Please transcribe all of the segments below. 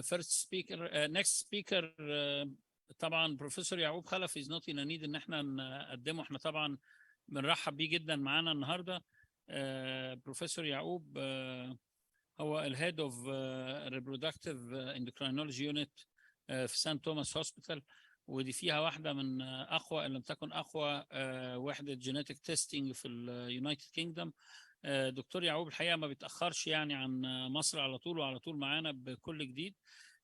first speaker, next speaker طبعا بروفيسور يعقوب خلف is not in a need ان احنا نقدمه. احنا طبعا بنرحب بيه جدا معانا النهارده. بروفيسور يعقوب هو الهيد اوف reproductive endocrinology unit في سان توماس هوسبيتال، ودي فيها واحده من اقوى ان لم تكن اقوى وحده جينيتك تيستينج في اليونايتد كينجدوم. دكتور يعقوب الحقيقه ما بيتاخرش يعني عن مصر على طول، وعلى طول معانا بكل جديد.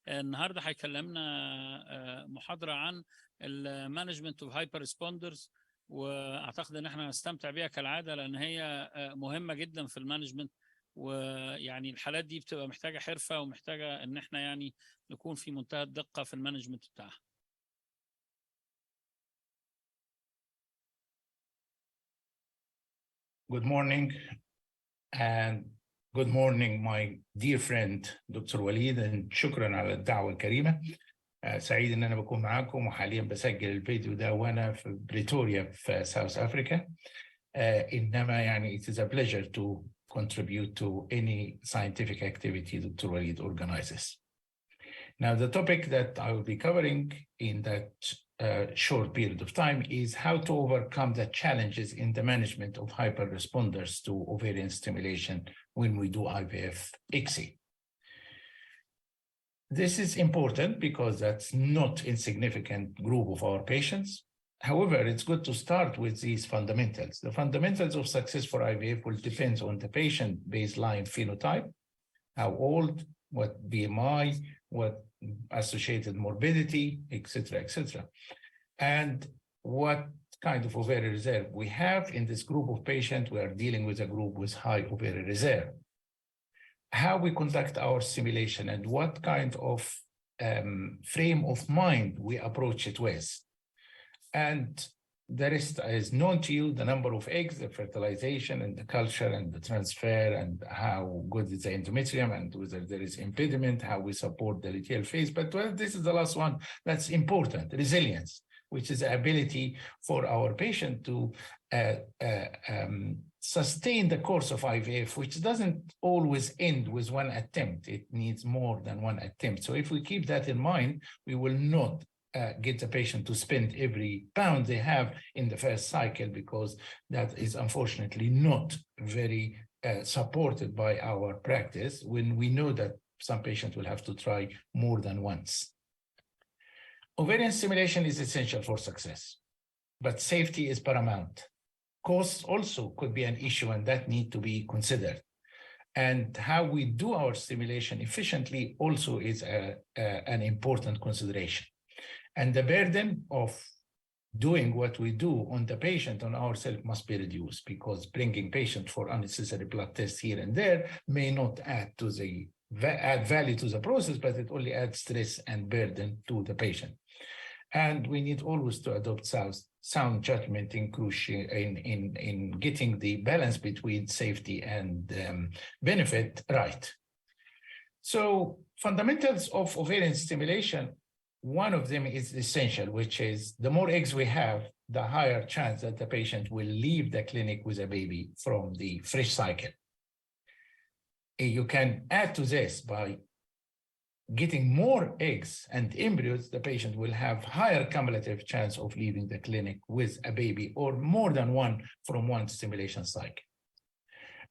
النهارده هيكلمنا محاضره عن المانجمنت اوف هايبر ريسبوندرز، واعتقد ان احنا هنستمتع بيها كالعاده لان هي مهمه جدا في المانجمنت، ويعني الحالات دي بتبقى محتاجه حرفه ومحتاجه ان احنا يعني نكون في منتهى الدقه في المانجمنت بتاعها. Good morning, and good morning, my dear friend Dr. Walid, and شكرا على الدعوة الكريمة. سعيد ان انا بكون معاكم، وحاليا بسجل الفيديو ده وانا في بريتوريا في ساوث افريكا. انما يعني it is a pleasure to contribute to any scientific activity Dr. Walid organizes. Now, the topic that I will be covering in that short period of time is how to overcome the challenges in the management of hyper-responders to ovarian stimulation when we do IVF-ICSI. This is important because that's not insignificant group of our patients. However, it's good to start with these fundamentals. The fundamentals of success for IVF will depend on the patient baseline phenotype, how old, what BMI, what associated morbidity, etc., etc., and what kind of ovarian reserve we have in this group of patients. We are dealing with a group with high ovarian reserve. How we conduct our simulation and what kind of frame of mind we approach it with. And the rest is known to you, the number of eggs, the fertilization and the culture and the transfer, and how good is the endometrium and whether there is impediment, how we support the luteal phase. But well, this is the last one that's important, resilience, which is the ability for our patient to sustain the course of IVF, which doesn't always end with one attempt. It needs more than one attempt. So if we keep that in mind, we will not get the patient to spend every pound they have in the first cycle, because that is unfortunately not very supported by our practice, when we know that some patients will have to try more than once. Ovarian stimulation is essential for success, but safety is paramount. Costs also could be an issue, and that need to be considered. And how we do our stimulation efficiently also is an important consideration. And the burden of doing what we do on the patient, on ourselves, must be reduced, because bringing patient for unnecessary blood tests here and there may not add value to the process, but it only adds stress and burden to the patient. And we need always to adopt sound judgment in getting the balance between safety and benefit right. So fundamentals of ovarian stimulation, one of them is essential, which is the more eggs we have, the higher chance that the patient will leave the clinic with a baby from the fresh cycle. You can add to this by getting more eggs and embryos, the patient will have higher cumulative chance of leaving the clinic with a baby, or more than one from one stimulation cycle.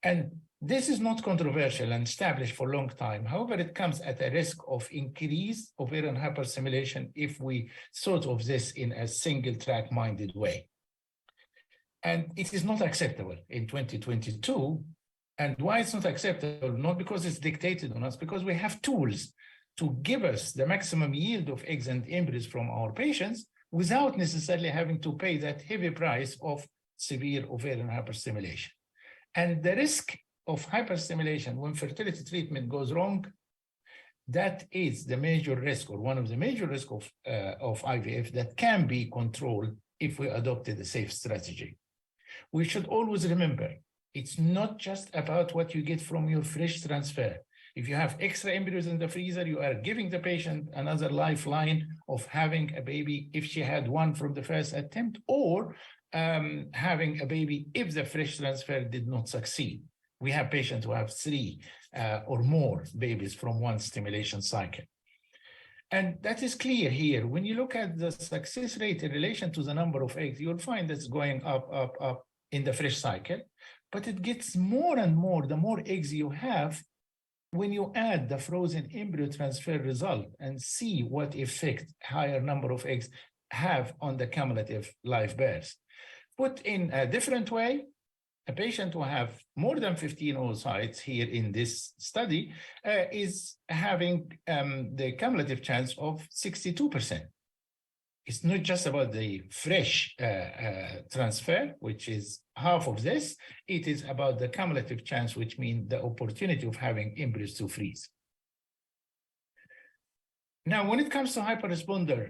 And this is not controversial and established for a long time. However, it comes at a risk of increased ovarian hyperstimulation if we thought of this in a single track minded way. And it is not acceptable in 2022. And why it's not acceptable? Not because it's dictated on us, because we have tools to give us the maximum yield of eggs and embryos from our patients without necessarily having to pay that heavy price of severe ovarian hyperstimulation. And the risk of hyperstimulation when fertility treatment goes wrong, that is the major risk, or one of the major risks of IVF that can be controlled if we adopted a safe strategy. We should always remember, it's not just about what you get from your fresh transfer. If you have extra embryos in the freezer, you are giving the patient another lifeline of having a baby if she had one from the first attempt, or having a baby if the fresh transfer did not succeed. We have patients who have 3 or more babies from one stimulation cycle. And that is clear here. When you look at the success rate in relation to the number of eggs, you'll find it's going up, up, up in the fresh cycle. But it gets more and more, the more eggs you have, when you add the frozen embryo transfer result and see what effect higher number of eggs have on the cumulative live births. Put in a different way, a patient who have more than 15 oocytes here in this study is having the cumulative chance of 62%. It's not just about the fresh transfer, which is half of this. It is about the cumulative chance, which means the opportunity of having embryos to freeze. Now, when it comes to hyperresponder,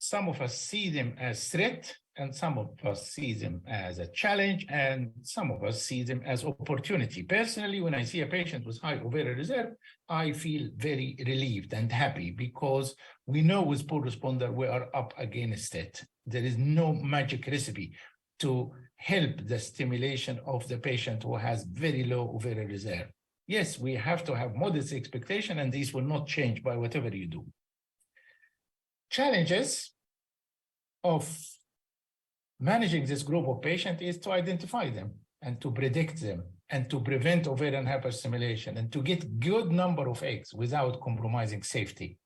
some of us see them as threat, and some of us see them as a challenge, and some of us see them as opportunity. Personally, when I see a patient with high ovarian reserve, I feel very relieved and happy because we know with poor responder, we are up against it. There is no magic recipe to help the stimulation of the patient who has very low ovarian reserve. Yes, we have to have modest expectation, and these will not change by whatever you do. Challenges of managing this group of patients is to identify them and to predict them and to prevent ovarian hyperstimulation and to get good number of eggs without compromising safety.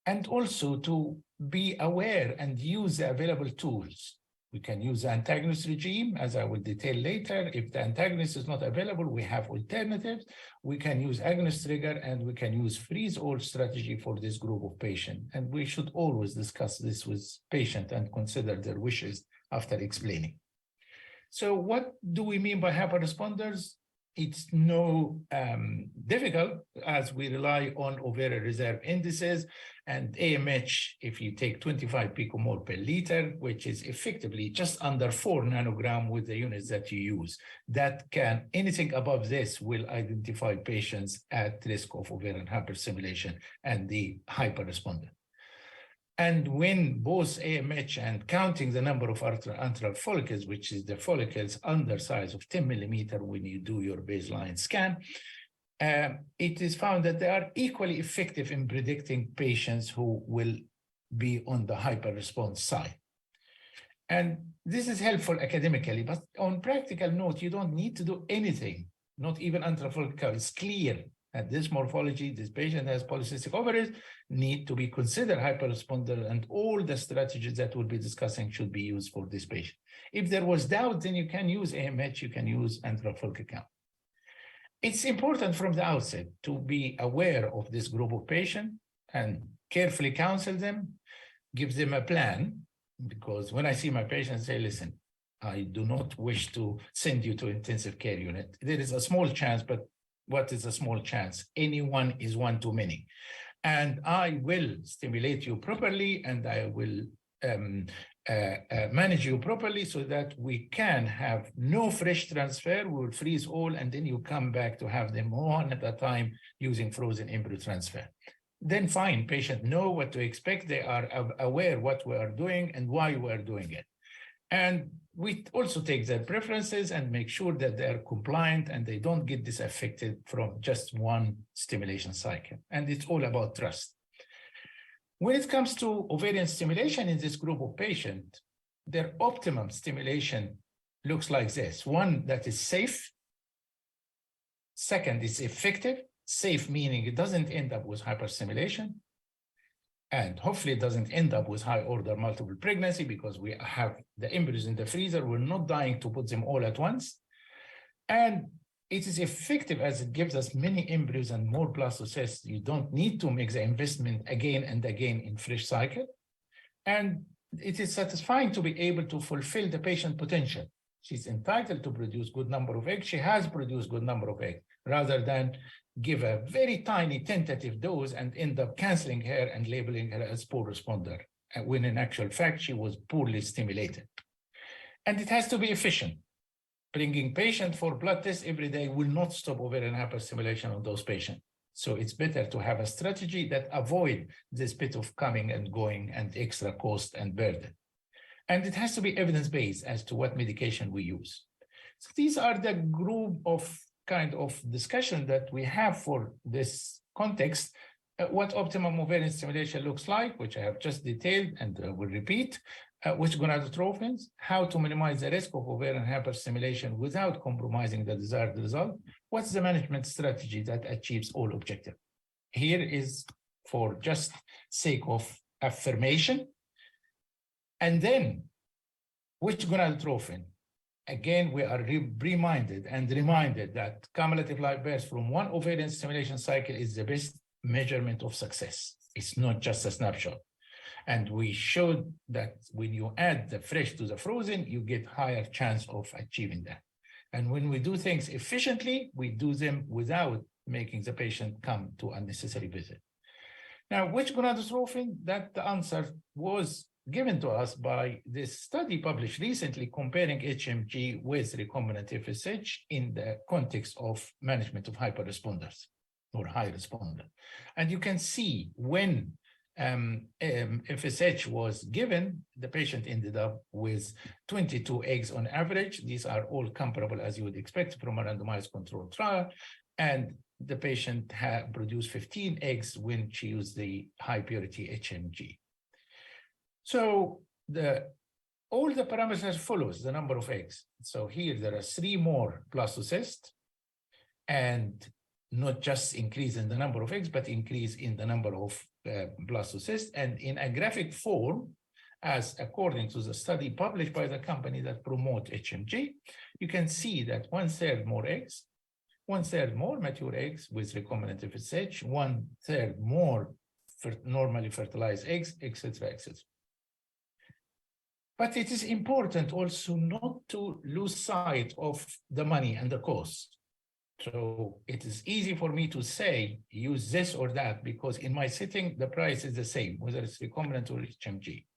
And also to be aware and use the available tools. We can use the antagonist regime, as I will detail later. If the antagonist is not available, we have alternatives. We can use agonist trigger, and we can use freeze-all strategy for this group of patients. And we should always discuss this with patient and consider their wishes after explaining. So what do we mean by hyperresponders? It's no difficult, as we rely on ovarian reserve indices and AMH. If you take 25 picomole per liter, which is effectively just under 4 nanogram with the units that you use, that can, anything above this will identify patients at risk of ovarian hyperstimulation and the hyperresponder. And when both AMH and counting the number of antral follicles, which is the follicles under size of 10 millimeter when you do your baseline scan, it is found that they are equally effective in predicting patients who will be on the hyperresponse side. And this is helpful academically, but on practical note, you don't need to do anything, not even antral follicle. It's clear that this morphology, this patient has polycystic ovaries, need to be considered hyperresponder, and all the strategies that we'll be discussing should be used for this patient. If there was doubt, then you can use AMH, you can use antral follicle count. It's important from the outset to be aware of this group of patients and carefully counsel them, give them a plan, because when I see my patients say, listen, I do not wish to send you to intensive care unit. There is a small chance, but what is a small chance? Anyone is one too many. And I will stimulate you properly, and I will manage you properly so that we can have no fresh transfer. We will freeze all, and then you come back to have them one at a time using frozen embryo transfer. Then fine, patient know what to expect. They are aware what we are doing and why we are doing it. And we also take their preferences and make sure that they are compliant and they don't get disaffected from just one stimulation cycle. And it's all about trust. When it comes to ovarian stimulation in this group of patients, their optimum stimulation looks like this. One, that is safe. Second, is effective. Safe meaning it doesn't end up with hyperstimulation. And hopefully it doesn't end up with high order multiple pregnancy because we have the embryos in the freezer. We're not dying to put them all at once. And it is effective as it gives us many embryos and more blastocysts. You don't need to make the investment again and again in fresh cycle. And it is satisfying to be able to fulfill the patient potential. She's entitled to produce good number of eggs. She has produced good number of eggs, rather than give a very tiny tentative dose and end up canceling her and labeling her as poor responder, when in actual fact, she was poorly stimulated. And it has to be efficient. Bringing patient for blood tests every day will not stop ovarian hyperstimulation on those patients. So it's better to have a strategy that avoid this bit of coming and going and extra cost and burden. And it has to be evidence-based as to what medication we use. So these are the group of kind of discussion that we have for this context. What optimum ovarian stimulation looks like, which I have just detailed and will repeat, which gonadotropins, how to minimize the risk of ovarian hyperstimulation without compromising the desired result, what's the management strategy that achieves all objectives. Here is for just sake of affirmation. And then, which gonadotropin? Again, we are reminded that cumulative live births from one ovarian stimulation cycle is the best measurement of success. It's not just a snapshot. And we showed that when you add the fresh to the frozen, you get higher chance of achieving that. And when we do things efficiently, we do them without making the patient come to unnecessary visit. Now, which gonadotropin? That the answer was given to us by this study published recently comparing HMG with recombinant FSH in the context of management of hyperresponders or high responder. And you can see when FSH was given, the patient ended up with 22 eggs on average. These are all comparable as you would expect from a randomized controlled trial. And the patient had produced 15 eggs when she used the high purity HMG. So all the parameters follows the number of eggs. So here there are 3 more blastocysts, and not just increase in the number of eggs, but increase in the number of blastocysts. And in a graphic form, as according to the study published by the company that promote HMG, you can see that 1/3 more eggs, 1/3 more mature eggs with recombinant FSH, 1/3 more normally fertilized eggs, etc., etc. But it is important also not to lose sight of the money and the cost. So it is easy for me to say, use this or that, because in my setting, the price is the same, whether it's recombinant or HMG.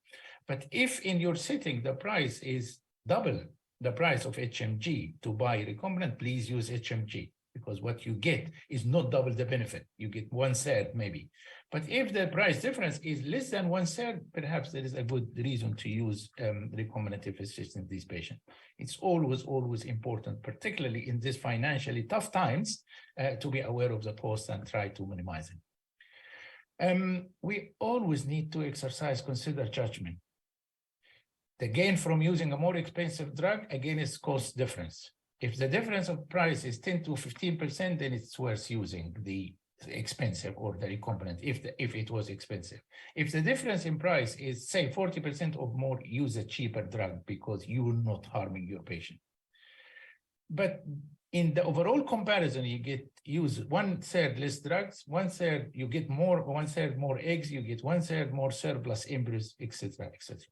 But if in your setting, the price is double the price of HMG to buy recombinant, please use HMG, because what you get is not double the benefit. You get 1/3 maybe. But if the price difference is less than 1/3, perhaps there is a good reason to use recombinant FSH in these patients. It's always important, particularly in these financially tough times, to be aware of the cost and try to minimize it. We always need to consider judgment. The gain from using a more expensive drug, again, is cost difference. If the difference of price is 10 to 15%, then it's worth using the expensive or the recombinant if it was expensive. If the difference in price is, say, 40% or more, use a cheaper drug because you will not harming your patient. But in the overall comparison, you use 1/3 less drugs, 1/3 you get more, 1/3 more eggs, you get 1/3 more surplus embryos, etc., etc.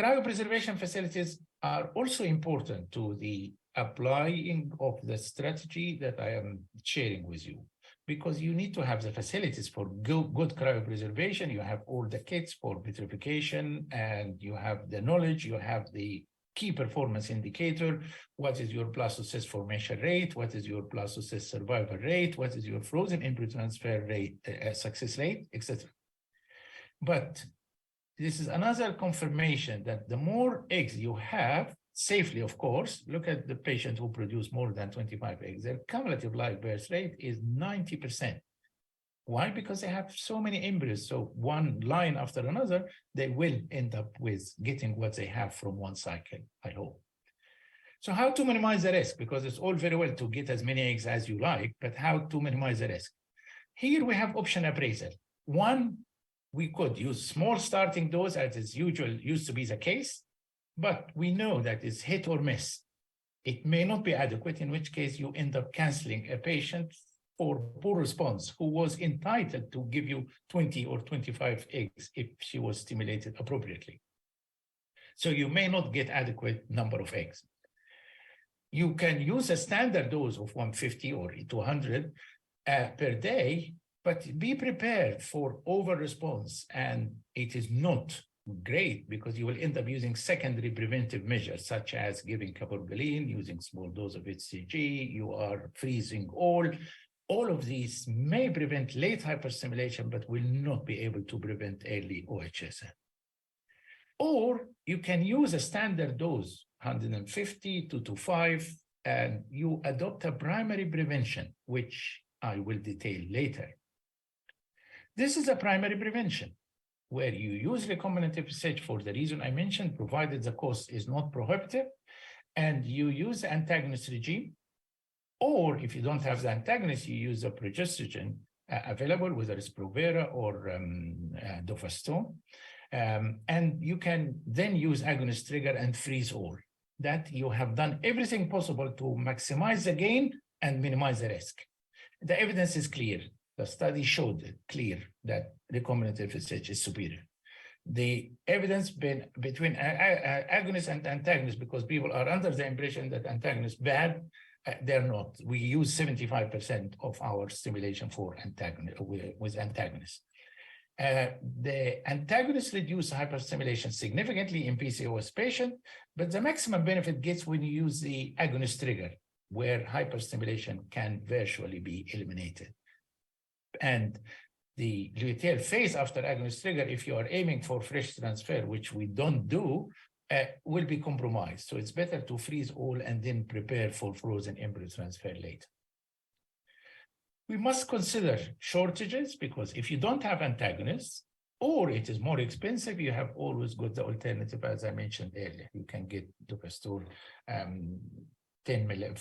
Cryopreservation facilities are also important to the applying of the strategy that I am sharing with you, because you need to have the facilities for good cryopreservation. You have all the kits for vitrification, and you have the knowledge, you have the key performance indicator. What is your blastocyst formation rate? What is your blastocyst survival rate? What is your frozen embryo transfer rate, success rate, etc. But this is another confirmation that the more eggs you have, safely, of course, look at the patient who produce more than 25 eggs, their cumulative live birth rate is 90%. Why? Because they have so many embryos. So one line after another, they will end up with getting what they have from one cycle, I hope. So how to minimize the risk? Because it's all very well to get as many eggs as you like, but how to minimize the risk? Here we have option appraisal. One, we could use small starting dose as is used to be the case, but we know that it's hit or miss. It may not be adequate, in which case you end up canceling a patient for poor response who was entitled to give you 20 or 25 eggs if she was stimulated appropriately. So you may not get adequate number of eggs. You can use a standard dose of 150 or 200 per day, but be prepared for over response. And it is not great because you will end up using secondary preventive measures, such as giving cabergoline, using small dose of HCG, you are freezing all of these may prevent late hyperstimulation, but will not be able to prevent early OHSN. Or you can use a standard dose 150, 2 to 5, and you adopt a primary prevention, which I will detail later. This is a primary prevention where you use recombinant FSH for the reason I mentioned, provided the cost is not prohibitive, and you use the antagonist regime, or if you don't have the antagonist, you use the progestogen available, whether it's Provera or Dofaston. And you can then use agonist trigger and freeze all. That you have done everything possible to maximize the gain and minimize the risk. The evidence is clear. The study showed it clear that recombinant FSH is superior. The evidence between agonist and antagonist, because people are under the impression that antagonist bad, they're not. We use 75% of our stimulation for antagonist with antagonists. The antagonists reduce hyperstimulation significantly in PCOS patient, but the maximum benefit gets when you use the agonist trigger, where hyperstimulation can virtually be eliminated. And the luteal phase after agonist trigger, if you are aiming for fresh transfer, which we don't do, will be compromised. So it's better to freeze all and then prepare for frozen embryo transfer later. We must consider shortages, because if you don't have antagonists, or it is more expensive, you have always got the alternative, as I mentioned earlier. You can get Dopastor 10 milligram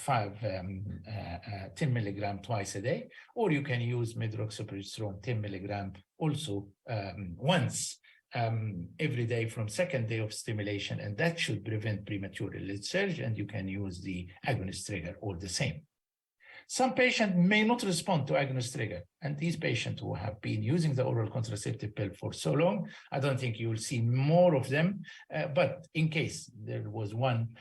twice a day, or you can use medroxyprogesterone 10 milligram also once every day from second day of stimulation, and that should prevent premature leg surge, and you can use the agonist trigger all the same. Some patients may not respond to agonist trigger, and these patients who have been using the oral contraceptive pill for so long, I don't think you will see more of them, but in case there was one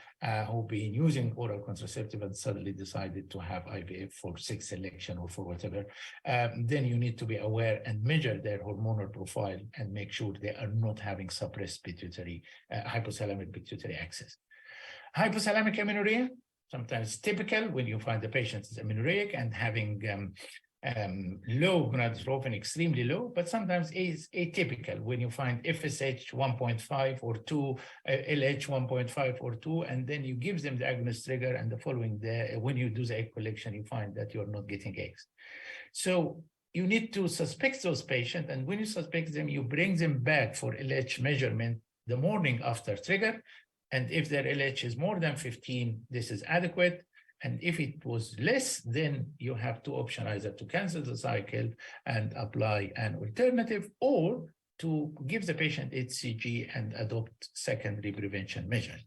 who been using oral contraceptive and suddenly decided to have IVF for sex selection or for whatever, then you need to be aware and measure their hormonal profile and make sure they are not having suppressed pituitary, hypothalamic pituitary axis. Hypothalamic amenorrhea, sometimes typical when you find the patient is amenorrheic and having low gonadotropin, extremely low, but sometimes is atypical when you find FSH 1.5 or 2, LH 1.5 or 2, and then you give them the agonist trigger, and the following day, when you do the egg collection, you find that you're not getting eggs. So you need to suspect those patients, and when you suspect them, you bring them back for LH measurement the morning after trigger. And if their LH is more than 15, this is adequate. And if it was less, then you have two options, either to cancel the cycle and apply an alternative, or to give the patient HCG and adopt secondary prevention measures.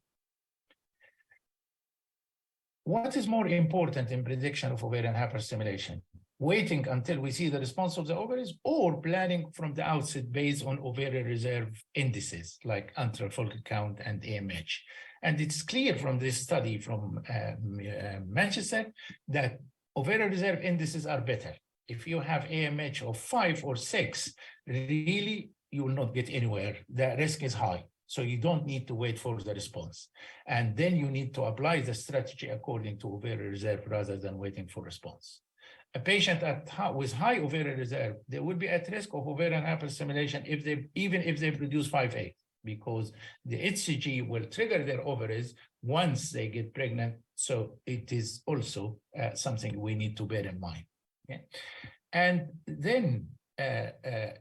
What is more important in prediction of ovarian hyperstimulation? Waiting until we see the response of the ovaries, or planning from the outset based on ovarian reserve indices like antral follicle count and AMH. And it's clear from this study from Manchester that ovarian reserve indices are better. If you have AMH of 5 or 6, really, you will not get anywhere. The risk is high. So you don't need to wait for the response. And then you need to apply the strategy according to ovarian reserve rather than waiting for response. A patient with high ovarian reserve, they will be at risk of ovarian hyperstimulation even if they produce 5A, because the HCG will trigger their ovaries once they get pregnant. So it is also something we need to bear in mind. Okay? And then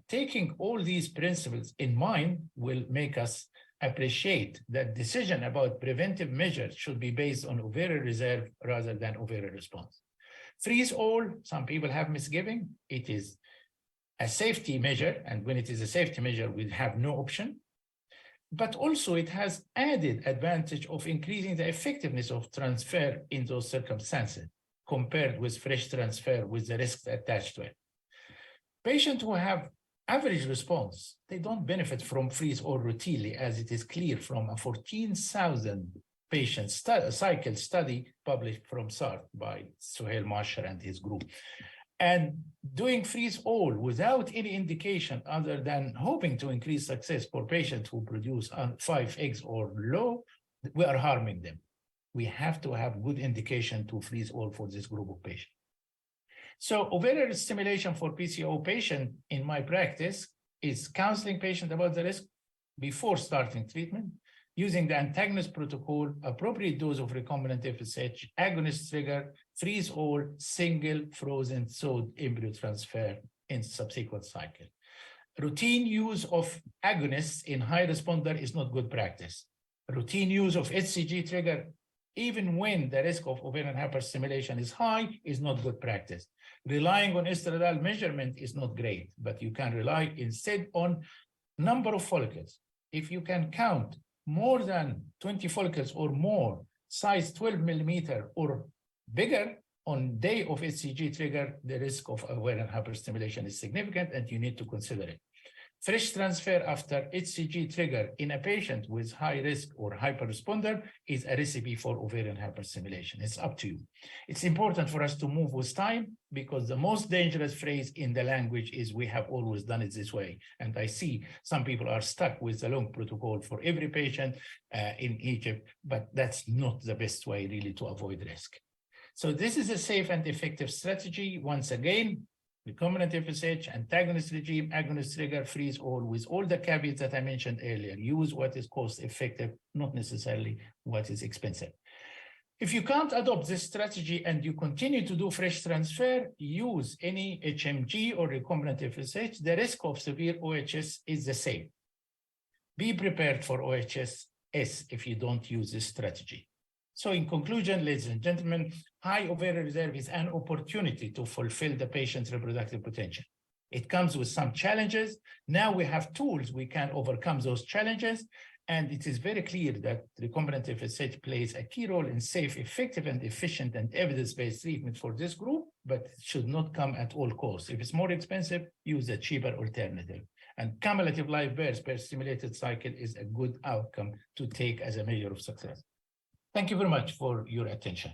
taking all these principles in mind will make us appreciate that decision about preventive measures should be based on ovarian reserve rather than ovarian response. Freeze all, some people have misgiving. It is a safety measure, and when it is a safety measure, we have no option. But also it has added advantage of increasing the effectiveness of transfer in those circumstances compared with fresh transfer with the risks attached to it. Patients who have average response, they don't benefit from freeze all routinely, as it is clear from a 14,000 patient cycle study published from SART by Suhail Marshall and his group. And doing freeze all without any indication other than hoping to increase success for patients who produce 5 eggs or low, we are harming them. We have to have good indication to freeze all for this group of patients. So ovarian stimulation for PCO patient in my practice is counseling patient about the risk before starting treatment, Using the antagonist protocol, appropriate dose of recombinant FSH, agonist trigger, freeze all, single frozen thawed embryo transfer in subsequent cycle. Routine use of agonists in high responder is not good practice. Routine use of HCG trigger, even when the risk of ovarian hyperstimulation is high, is not good practice. Relying on estradiol measurement is not great, but you can rely instead on number of follicles. If you can count more than 20 follicles or more, size 12 millimeter or bigger on day of HCG trigger, the risk of ovarian hyperstimulation is significant and you need to consider it. Fresh transfer after HCG trigger in a patient with high risk or hyperresponder is a recipe for ovarian hyperstimulation. It's up to you. It's important for us to move with time because the most dangerous phrase in the language is we have always done it this way. And I see some people are stuck with the long protocol for every patient in Egypt, but that's not the best way really to avoid risk. So this is a safe and effective strategy. Once again, recombinant FSH, antagonist regime, agonist trigger, freeze all, with all the caveats that I mentioned earlier. Use what is cost effective, not necessarily what is expensive. If you can't adopt this strategy and you continue to do fresh transfer, use any HMG or recombinant FSH, the risk of severe OHS is the same. Be prepared for OHS if you don't use this strategy. So in conclusion, ladies and gentlemen, high ovarian reserve is an opportunity to fulfill the patient's reproductive potential. It comes with some challenges. Now we have tools we can overcome those challenges. And it is very clear that recombinant FSH plays a key role in safe, effective, and efficient and evidence-based treatment for this group, but it should not come at all costs. If it's more expensive, use a cheaper alternative. And cumulative live births per stimulated cycle is a good outcome to take as a measure of success. Thank you very much for your attention.